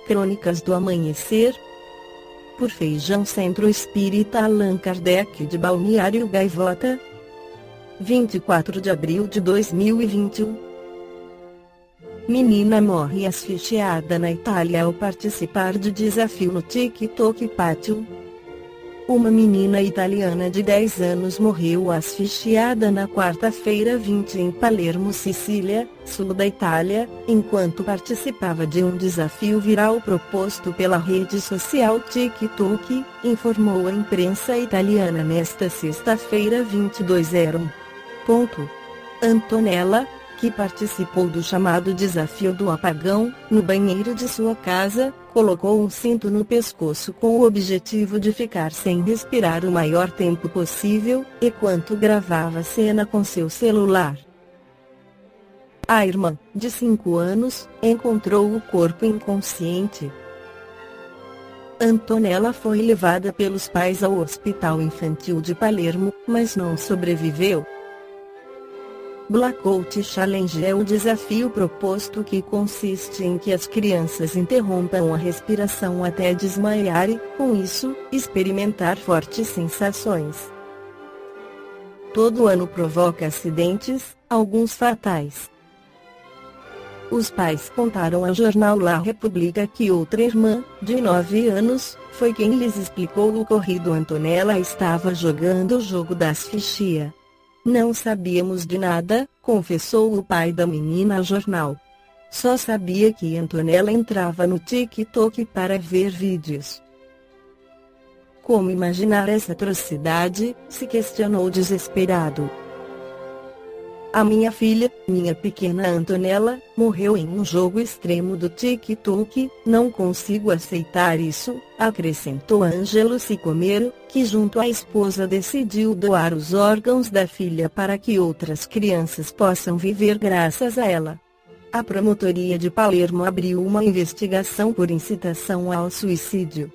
Crônicas do Amanhecer, por Feijão Centro Espírita Allan Kardec de Balneário Gaivota, 24 de abril de 2021. Menina morre asfixiada na Itália ao participar de desafio no TikTok Pátio. Uma menina italiana de 10 anos morreu asfixiada na quarta-feira 20 em Palermo, Sicília, sul da Itália, enquanto participava de um desafio viral proposto pela rede social TikTok, informou a imprensa italiana nesta sexta-feira 22h. Antonella, que participou do chamado desafio do apagão, no banheiro de sua casa, colocou um cinto no pescoço com o objetivo de ficar sem respirar o maior tempo possível, enquanto gravava a cena com seu celular. A irmã, de 5 anos, encontrou o corpo inconsciente. Antonella foi levada pelos pais ao Hospital Infantil de Palermo, mas não sobreviveu. Blackout Challenge é o desafio proposto que consiste em que as crianças interrompam a respiração até desmaiar e, com isso, experimentar fortes sensações. Todo ano provoca acidentes, alguns fatais. Os pais contaram ao jornal La Repubblica que outra irmã, de 9 anos, foi quem lhes explicou o ocorrido. Antonella estava jogando o jogo da asfixia. Não sabíamos de nada, confessou o pai da menina ao jornal. Só sabia que Antonella entrava no TikTok para ver vídeos. Como imaginar essa atrocidade? Se questionou desesperado. A minha filha, minha pequena Antonella, morreu em um jogo extremo do TikTok, não consigo aceitar isso, acrescentou Ângelo Sicomero, que junto à esposa decidiu doar os órgãos da filha para que outras crianças possam viver graças a ela. A promotoria de Palermo abriu uma investigação por incitação ao suicídio.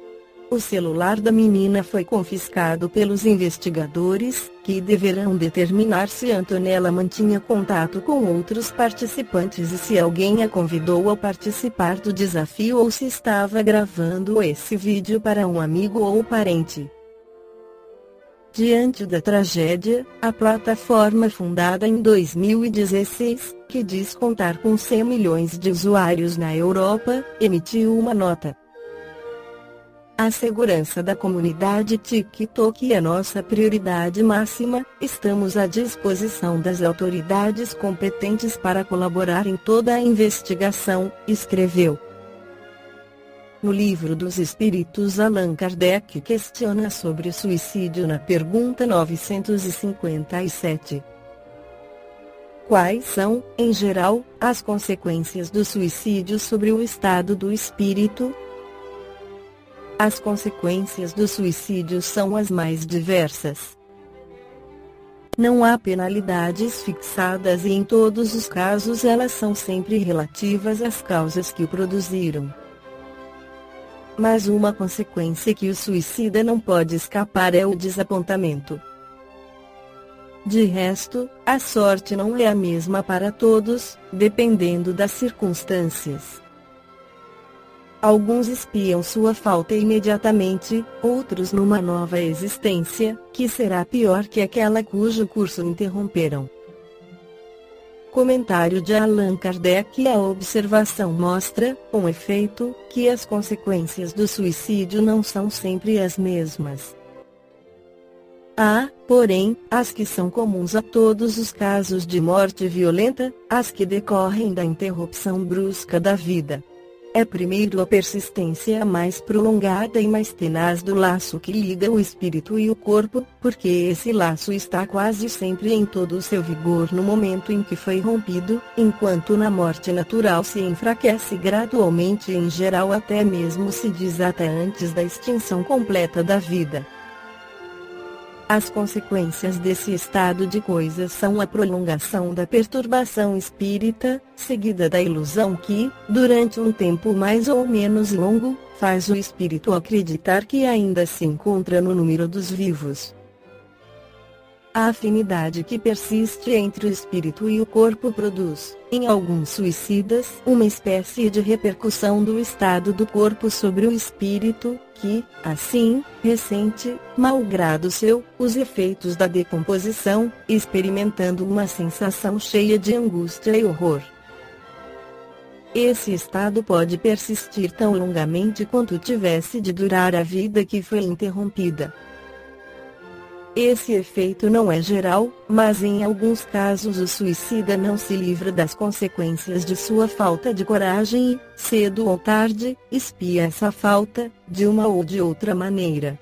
O celular da menina foi confiscado pelos investigadores, que deverão determinar se Antonella mantinha contato com outros participantes e se alguém a convidou a participar do desafio ou se estava gravando esse vídeo para um amigo ou parente. Diante da tragédia, a plataforma fundada em 2016, que diz contar com 100 milhões de usuários na Europa, emitiu uma nota. A segurança da comunidade TikTok é nossa prioridade máxima, estamos à disposição das autoridades competentes para colaborar em toda a investigação, escreveu. No Livro dos Espíritos, Allan Kardec questiona sobre o suicídio na pergunta 957. Quais são, em geral, as consequências do suicídio sobre o estado do espírito? As consequências do suicídio são as mais diversas. Não há penalidades fixadas e em todos os casos elas são sempre relativas às causas que o produziram. Mas uma consequência que o suicida não pode escapar é o desapontamento. De resto, a sorte não é a mesma para todos, dependendo das circunstâncias. Alguns espiam sua falta imediatamente, outros numa nova existência, que será pior que aquela cujo curso interromperam. Comentário de Allan Kardec. A observação mostra, com efeito, que as consequências do suicídio não são sempre as mesmas. Há, porém, as que são comuns a todos os casos de morte violenta, as que decorrem da interrupção brusca da vida. É primeiro a persistência mais prolongada e mais tenaz do laço que liga o espírito e o corpo, porque esse laço está quase sempre em todo o seu vigor no momento em que foi rompido, enquanto na morte natural se enfraquece gradualmente e em geral até mesmo se desata antes da extinção completa da vida. As consequências desse estado de coisas são a prolongação da perturbação espírita, seguida da ilusão que, durante um tempo mais ou menos longo, faz o espírito acreditar que ainda se encontra no número dos vivos. A afinidade que persiste entre o espírito e o corpo produz, em alguns suicidas, uma espécie de repercussão do estado do corpo sobre o espírito, que, assim, ressente, malgrado os efeitos da decomposição, experimentando uma sensação cheia de angústia e horror. Esse estado pode persistir tão longamente quanto tivesse de durar a vida que foi interrompida. Esse efeito não é geral, mas em alguns casos o suicida não se livra das consequências de sua falta de coragem e, cedo ou tarde, expia essa falta, de uma ou de outra maneira.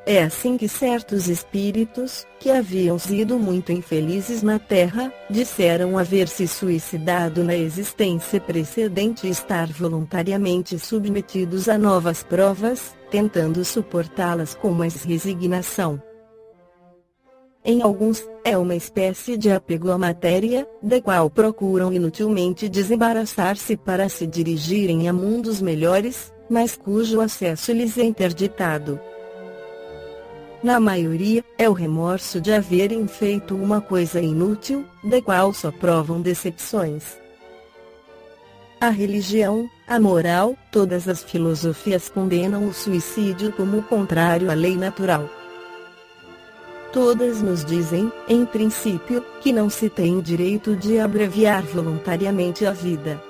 É assim que certos espíritos, que haviam sido muito infelizes na Terra, disseram haver se suicidado na existência precedente e estar voluntariamente submetidos a novas provas, tentando suportá-las com mais resignação. Em alguns, é uma espécie de apego à matéria, da qual procuram inutilmente desembaraçar-se para se dirigirem a mundos melhores, mas cujo acesso lhes é interditado. Na maioria, é o remorso de haverem feito uma coisa inútil, da qual só provam decepções. A religião, a moral, todas as filosofias condenam o suicídio como contrário à lei natural. Todas nos dizem, em princípio, que não se tem o direito de abreviar voluntariamente a vida.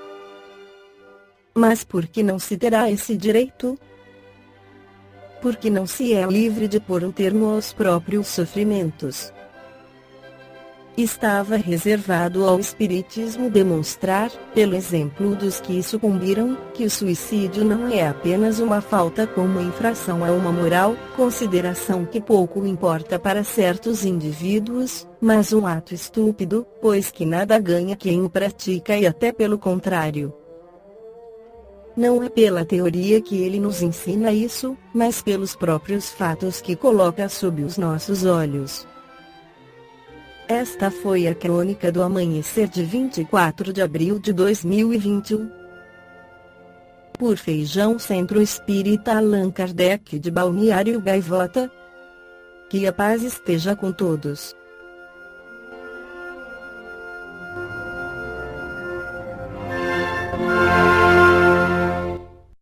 Mas por que não se terá esse direito? Porque não se é livre de pôr um termo aos próprios sofrimentos. Estava reservado ao espiritismo demonstrar, pelo exemplo dos que sucumbiram, que o suicídio não é apenas uma falta como infração a uma moral, consideração que pouco importa para certos indivíduos, mas um ato estúpido, pois que nada ganha quem o pratica e até pelo contrário. Não é pela teoria que ele nos ensina isso, mas pelos próprios fatos que coloca sob os nossos olhos. Esta foi a crônica do amanhecer de 24 de abril de 2021. Por Feijão Centro Espírita Allan Kardec de Balneário Gaivota. Que a paz esteja com todos.